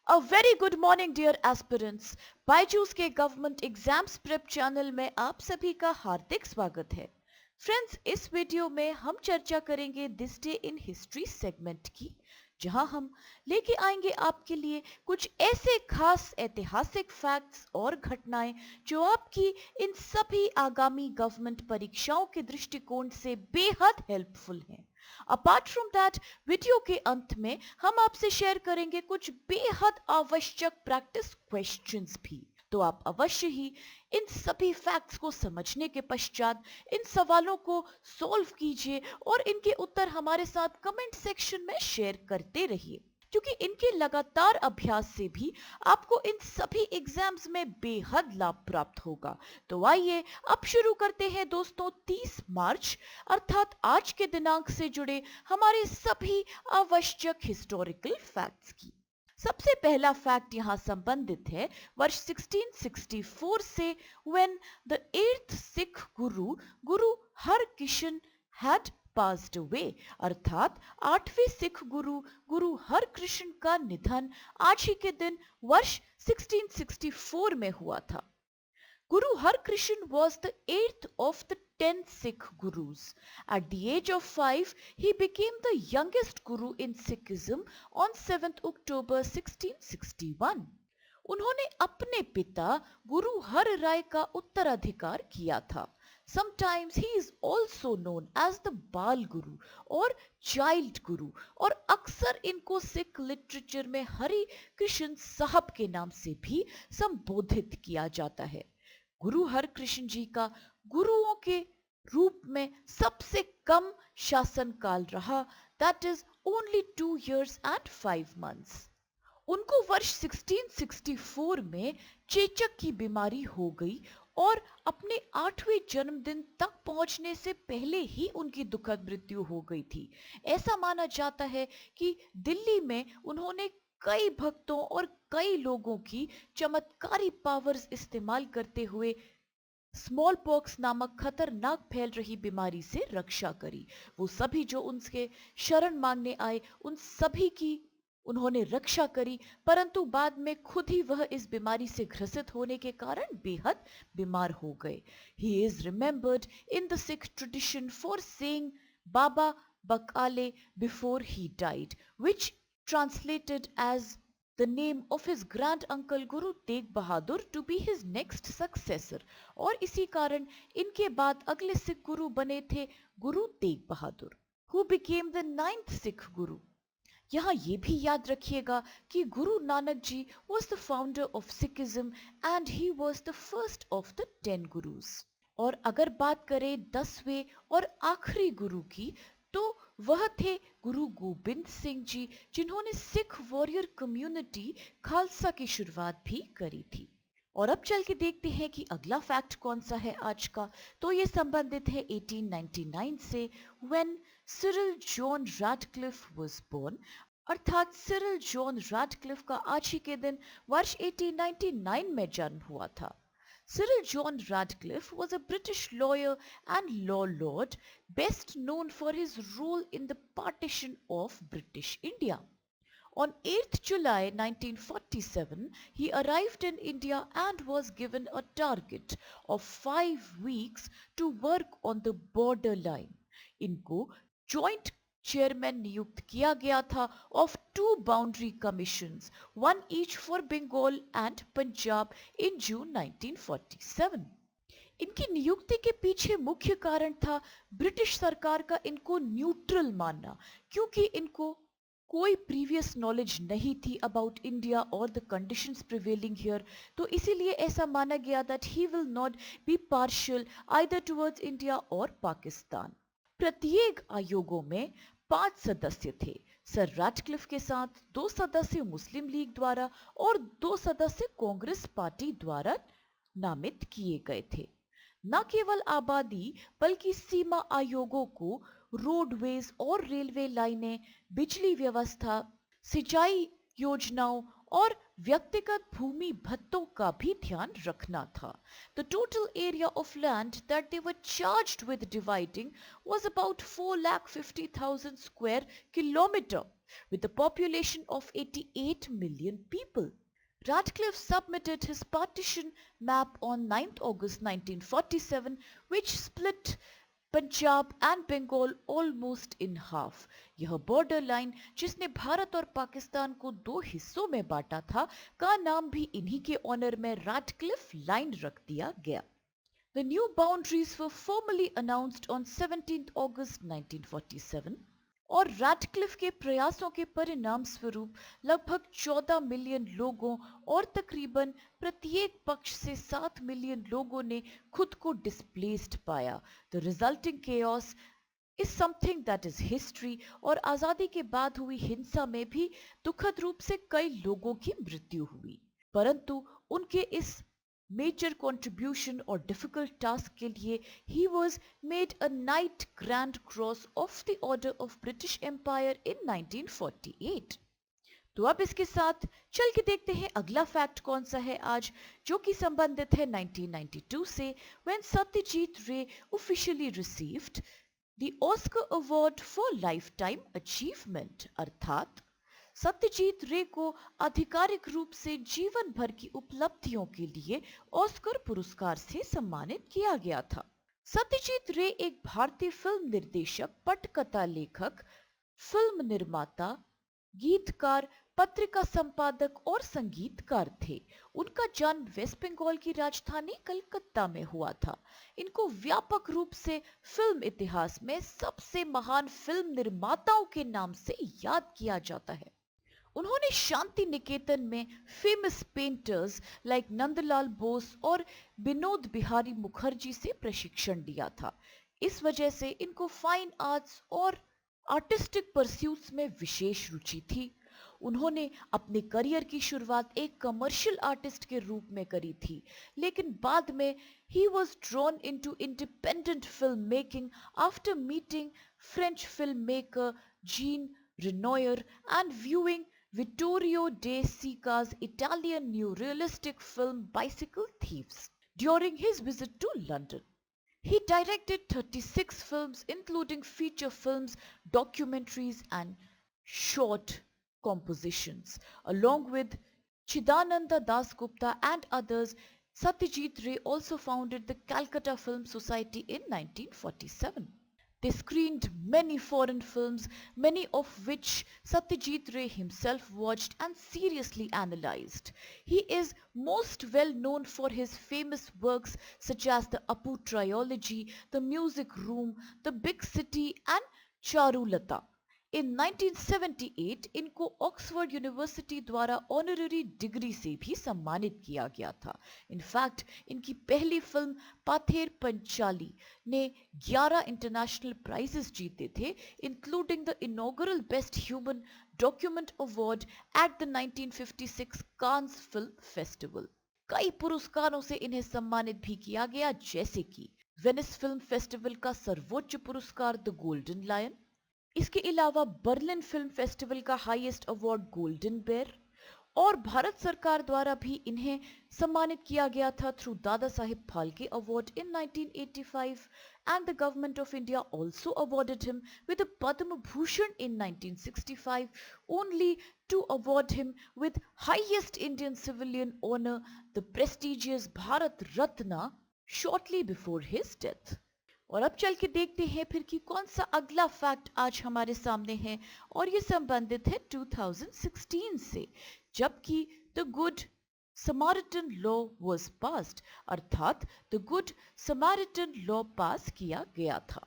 A very good morning dear aspirants. Byju's के government exams prep channel में आप सभी का हार्दिक स्वागत है। फ्रेंड्स, इस वीडियो में हम चर्चा करेंगे this day in history segment की, जहां हम लेके आएंगे आपके लिए कुछ ऐसे खास ऐतिहासिक फैक्ट्स और घटनाएं जो आपकी इन सभी आगामी गवर्नमेंट परीक्षाओं के दृष्टिकोण से बेहद हेल्पफुल हैं। अपार्ट फ्रॉम दैट, वीडियो के अंत में हम आपसे शेयर करेंगे कुछ बेहद आवश्यक प्रैक्टिस क्वेश्चंस भी। तो आप अवश्य ही इन सभी फैक्ट्स को समझने के पश्चात इन सवालों को सॉल्व कीजिए और इनके उत्तर हमारे साथ कमेंट सेक्शन में शेयर करते रहिए, क्योंकि इनके लगातार अभ्यास से भी आपको इन सभी एग्जाम्स में बेहद लाभ प्राप्त होगा। तो आइए अब शुरू करते हैं दोस्तों 30 मार्च अर्थात आज के दिनांक से जुड़े हमारे सभी आवश्यक हिस्टोरिकल फैक्ट्स की। सबसे पहला फैक्ट यहां संबंधित है वर्ष 1664 से, when the 8th Sikh Guru Harkishan had passed away, अर्थात 8वें सिख गुरु हरकृष्ण का निधन आज ही के दिन वर्ष 1664 में हुआ था। Guru Harkrishan was the 8th of the 10 Sikh Gurus. At the age of 5, he became the youngest Guru in Sikhism on 7th October 1661. उन्होंने अपने पिता गुरु हर राय का उत्तराधिकार किया था। Sometimes he is also known as the बाल गुरु और चाइल्ड गुरु, और अक्सर इनको सिख लिटरेचर में हरि कृष्ण साहब के नाम से भी संबोधित किया जाता है। गुरु हरकृष्ण जी का गुरुओं के रूप में सबसे कम शासन काल रहा, that is only 2 years and 5 months। उनको वर्ष 1664 में चेचक की बीमारी हो गई और अपने 8वें जन्मदिन तक पहुंचने से पहले ही उनकी दुखद मृत्यु हो गई थी। ऐसा माना जाता है कि दिल्ली में उन्होंने कई भक्तों और कई लोगों की चमत्कारी पावर्स इस्तेमाल करते हुए स्मॉल पॉक्स नामक खतरनाक फैल रही बीमारी से रक्षा करी। वो सभी जो उनके शरण मांगने आए उन सभी की उन्होंने रक्षा करी, परंतु बाद में खुद ही वह इस बीमारी से ग्रसित होने के कारण बेहद बीमार हो गए। He is remembered in the Sikh tradition for saying Baba Bakale before he died, which translated as the name of his grand uncle Guru Tegh Bahadur to be his next successor। और इसी कारण इनके बाद अगले सिख गुरु बने थे गुरु तेग बहादुर, who became the 9th Sikh Guru। यहाँ ये भी याद रखिएगा कि Guru Nanak ji was the founder of Sikhism and he was the first of the 10 Gurus। और अगर बात करें 10वें और आखिरी गुरु की, तो वह थे गुरु गोबिंद सिंह जी, जिन्होंने सिख वॉरियर कम्युनिटी खालसा की शुरुआत भी करी थी। और अब चल के देखते हैं कि अगला फैक्ट कौन सा है आज का। तो ये संबंधित है 1899 से, when Cyril John Radcliffe was born, अर्थात सिरिल जॉन रैडक्लिफ का आज ही के दिन वर्ष 1899 में जन्म हुआ था। Cyril John Radcliffe was a British lawyer and law lord, best known for his role in the partition of British India. On 8th July 1947, he arrived in India and was given a target of 5 weeks to work on the borderline. इनको joint chairman नियुक्त किया गया था of 2 boundary commissions, one each for Bengal and Punjab in June 1947। इनकी नियुक्ति के पीछे मुख्य कारण था ब्रिटिश सरकार का इनको न्यूट्रल मानना, क्योंकि इनको कोई प्रीवियस नॉलेज नहीं थी अबाउट इंडिया और द कंडीशंस प्रिवेलिंग हियर। तो इसीलिए ऐसा माना गया that he will not be partial either towards India और पाकिस्तान। प्रत्येक आयोगों में 5 सदस्य थे। सर रैडक्लिफ के साथ 2 सदस्य मुस्लिम लीग द्वारा और 2 सदस्य कांग्रेस पार्टी द्वारा नामित किए गए थे। न केवल आबादी बल्कि सीमा आयोगों को रोडवेज और रेलवे लाइनें, बिजली व्यवस्था, सिंचाई योजनाओं और व्यक्तिगत भूमि भत्तों का भी ध्यान रखना था। The total area of land that they were charged with dividing was about 4,50,000 square kilometer with a population of 88 million people. Radcliffe submitted his partition map on 9th August 1947, which split Punjab and Bengal almost in half. यह border line जिसने भारत और पाकिस्तान को दो हिस्सों में बांटा था का नाम भी इन्हीं के ऑनर में रैडक्लिफ लाइन रख दिया गया। The new boundaries were formally announced on 17th August 1947 और रैडक्लिफ के प्रयासों के परिणाम स्वरूप लगभग 14 मिलियन लोगों और तकरीबन प्रत्येक पक्ष से 7 मिलियन लोगों ने खुद को डिस्प्लेस्ड पाया। The resulting chaos is something that is history और आजादी के बाद हुई हिंसा में भी दुखद रूप से कई लोगों की मृत्यु हुई, परंतु उनके इस मेजर कंट्रीब्यूशन और डिफिकल्ट टास्क के लिए ही was made a knight Grand Cross of the Order of British Empire in 1948। तो अब इसके साथ चल के देखते हैं अगला फैक्ट कौन सा है आज, जो कि संबंधित है 1992 से, व्हेन सत्यजीत रे officially received the Oscar award for life time achievement, अर्थात सत्यजीत रे को आधिकारिक रूप से जीवन भर की उपलब्धियों के लिए ऑस्कर पुरस्कार से सम्मानित किया गया था। सत्यजीत रे एक भारतीय फिल्म निर्देशक, पटकथा लेखक, फिल्म निर्माता, गीतकार, पत्रिका संपादक और संगीतकार थे। उनका जन्म वेस्ट बंगाल की राजधानी कलकत्ता में हुआ था। इनको व्यापक रूप से फिल्म इतिहास में सबसे महान फिल्म निर्माताओं के नाम से याद किया जाता है। उन्होंने शांति निकेतन में famous painters like Nandlal Bose और विनोद बिहारी मुखर्जी से प्रशिक्षण लिया था। इस वजह से इनको फाइन आर्ट्स और आर्टिस्टिक परस्यूट्स में विशेष रुचि थी। उन्होंने अपने करियर की शुरुआत एक कमर्शियल आर्टिस्ट के रूप में करी थी, लेकिन बाद में he was drawn into independent film making after meeting French film maker Jean Renoir and viewing Vittorio De Sica's Italian neorealistic film Bicycle Thieves during his visit to London. He directed 36 films including feature films, documentaries and short compositions. Along with Chidananda Dasgupta and others, Satyajit Ray also founded the Calcutta Film Society in 1947. They screened many foreign films, many of which Satyajit Ray himself watched and seriously analyzed. He is most well known for his famous works such as the Apu trilogy, The Music Room, The Big City and Charulata. In 1978 इनको Oxford university द्वारा honorary degree से भी सम्मानित किया गया था। In fact इनकी पहली फिल्म पाथेर पंचाली ने 11 इंटरनेशनल प्राइजेस जीते थे, including the inaugural best human document award at the 1956 Cannes film festival. कई पुरस्कारों से इन्हें सम्मानित भी किया गया, जैसे कि वेनिस फिल्म फेस्टिवल का सर्वोच्च पुरस्कार द गोल्डन लायन, इसके अलावा बर्लिन फिल्म फेस्टिवल का हाईएस्ट अवार्ड गोल्डन बेयर, और भारत सरकार द्वारा भी इन्हें सम्मानित किया गया था through Dada Saheb Phalke award in 1985 and the government of India also awarded him with the Padma Bhushan in 1965 only to award him with highest Indian civilian honour the prestigious Bharat Ratna shortly before his death. और अब चल के देखते हैं फिर कि कौन सा अगला फैक्ट आज हमारे सामने है, और ये संबंधित है 2016 से, जबकि the good Samaritan law was passed, अर्थात the good Samaritan law pass किया गया था।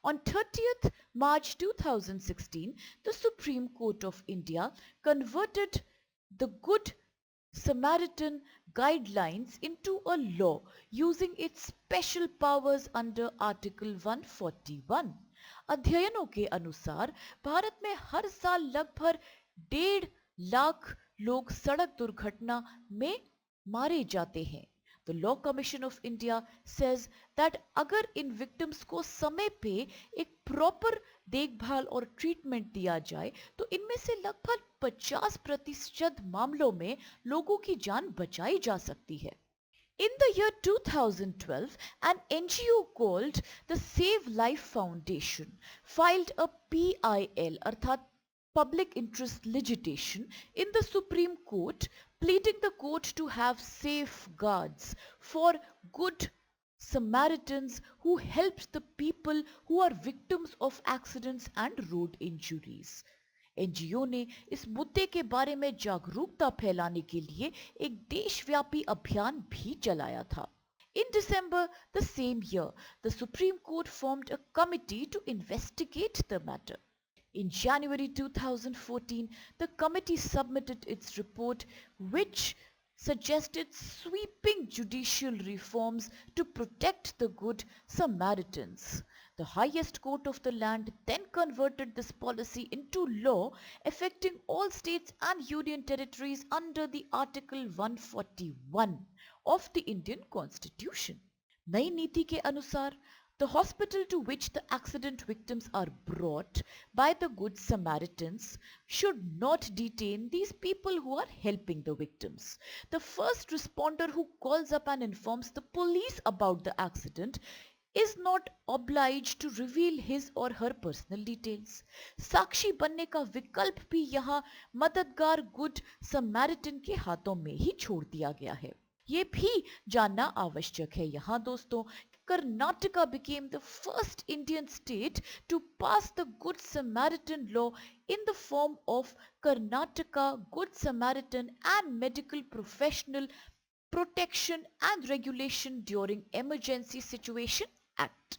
On 30th March 2016, the Supreme Court of India converted the Good Samaritan guidelines into a law using its special powers under Article 141. अध्ययनों के अनुसार भारत में हर साल लगभग 1.5 लाख लोग सड़क दुर्घटना में मारे जाते हैं। The Law Commission of India says that अगर इन victims को समय पे एक proper देखभाल और ट्रीटमेंट दिया जाए तो इनमें से लगभग 50% मामलों में लोगों की जान बचाई जा सकती है. In the year 2012, an NGO called the Save Life Foundation filed a PIL अर्थात Public Interest Litigation in the Supreme Court, pleading the court to have safeguards for good Samaritans who helped the people who are victims of accidents and road injuries. NGO ने इस मुद्दे के बारे में जागरूकता फैलाने के लिए एक देशव्यापी अभियान भी चलाया था. In December the same year, the Supreme Court formed a committee to investigate the matter. In January 2014, the committee submitted its report, which suggested sweeping judicial reforms to protect the good Samaritans. The highest court of the land then converted this policy into law, affecting all states and union territories under the Article 141 of the Indian Constitution. नई नीति के अनुसार the hospital to which the accident victims are brought by the Good Samaritans should not detain these people who are helping the victims. The first responder who calls up and informs the police about the accident is not obliged to reveal his or her personal details. साक्षी बनने का विकल्प भी यहाँ मददगार good Samaritan के हाथों में ही छोड़ दिया गया है. ये भी जानना आवश्यक है यहाँ दोस्तों, Karnataka became the first Indian state to pass the Good Samaritan law in the form of Karnataka Good Samaritan and Medical Professional Protection and Regulation During Emergency Situation Act.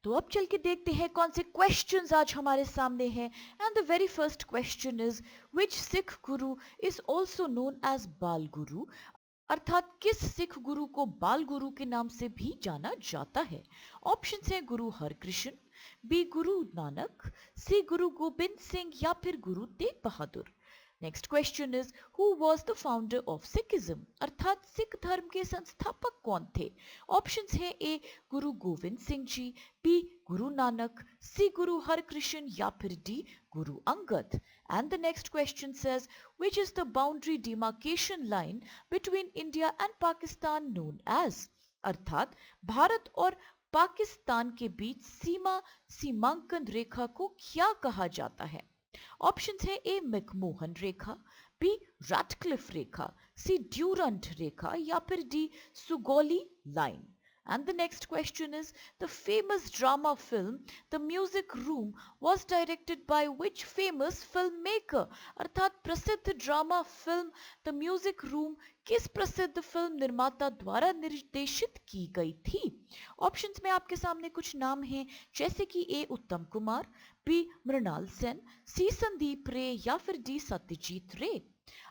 तो अब चल के देखते हैं कौन से क्वेश्चंस आज हमारे सामने हैं. And the very first question is which Sikh Guru is also known as बाल गुरु, अर्थात किस सिख गुरु को बाल गुरु के नाम से भी जाना जाता है. ऑप्शंस हैं गुरु हरकृष्ण, बी गुरु नानक, सी गुरु गोबिंद सिंह या फिर Guru Tegh Bahadur. Next question is who was the founder of Sikhism, अर्थात सिख धर्म के संस्थापक कौन थे. ऑप्शंस हैं ए गुरु गोविंद सिंह जी, बी गुरु नानक, सी गुरु हरकृष्ण या फिर D Guru Angad. And the next question says, which is the boundary demarcation line between India and Pakistan known as, अर्थात भारत और पाकिस्तान के बीच सीमांकन रेखा को क्या कहा जाता है. ऑप्शंस है ए मैकमोहन रेखा, बी रैटक्लिफ रेखा, सी ड्यूरंट रेखा या फिर D Sugauli line. And the next question is, the famous drama film The Music Room was directed by which famous filmmaker, अर्थात प्रसिद्ध drama film The Music Room किस प्रसिद्ध फिल्म निर्माता द्वारा निर्देशित की गई थी. ऑप्शंस में आपके सामने कुछ नाम हैं जैसे कि ए उत्तम कुमार, बी मृणाल सेन, सी संदीप रे या फिर डी सत्यजीत रे.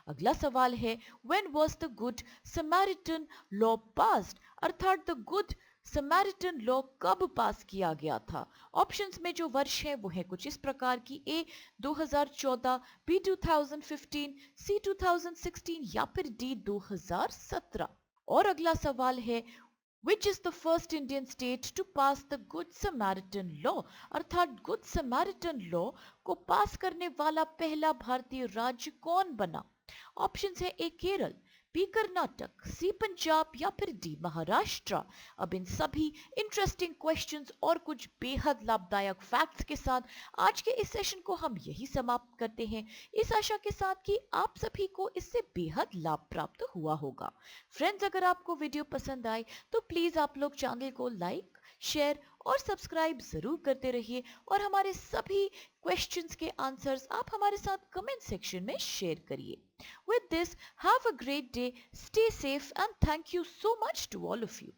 अगला सवाल है when was the Good Samaritan law passed, अर्थात द गुड समैरिटन लॉ कब पास किया गया था. ऑप्शंस में जो वर्ष है वो है कुछ इस प्रकार की, ए 2014, बी 2015, सी 2016 या फिर डी 2017. और अगला सवाल है Which is the first Indian state to pass the Good Samaritan law, अर्थात गुड समैरिटन लॉ को पास करने वाला पहला भारतीय राज्य कौन बना. ऑप्शंस है ए केरल, बी कर्नाटक, सी पंजाब या फिर डी महाराष्ट्र. अब इन सभी इंटरेस्टिंग क्वेश्चंस और कुछ बेहद लाभदायक फैक्ट्स के साथ आज के इस सेशन को हम यही समाप्त करते हैं, इस आशा के साथ कि आप सभी को इससे बेहद लाभ प्राप्त हुआ होगा. फ्रेंड्स, अगर आपको वीडियो पसंद आए तो प्लीज आप लोग चैनल को लाइक, शेयर और सब्सक्राइब जरूर करते रहिए और हमारे सभी क्वेश्चंस के आंसर्स आप हमारे साथ कमेंट सेक्शन में शेयर करिए. With this, have a great day, stay safe and thank you so much to all of you.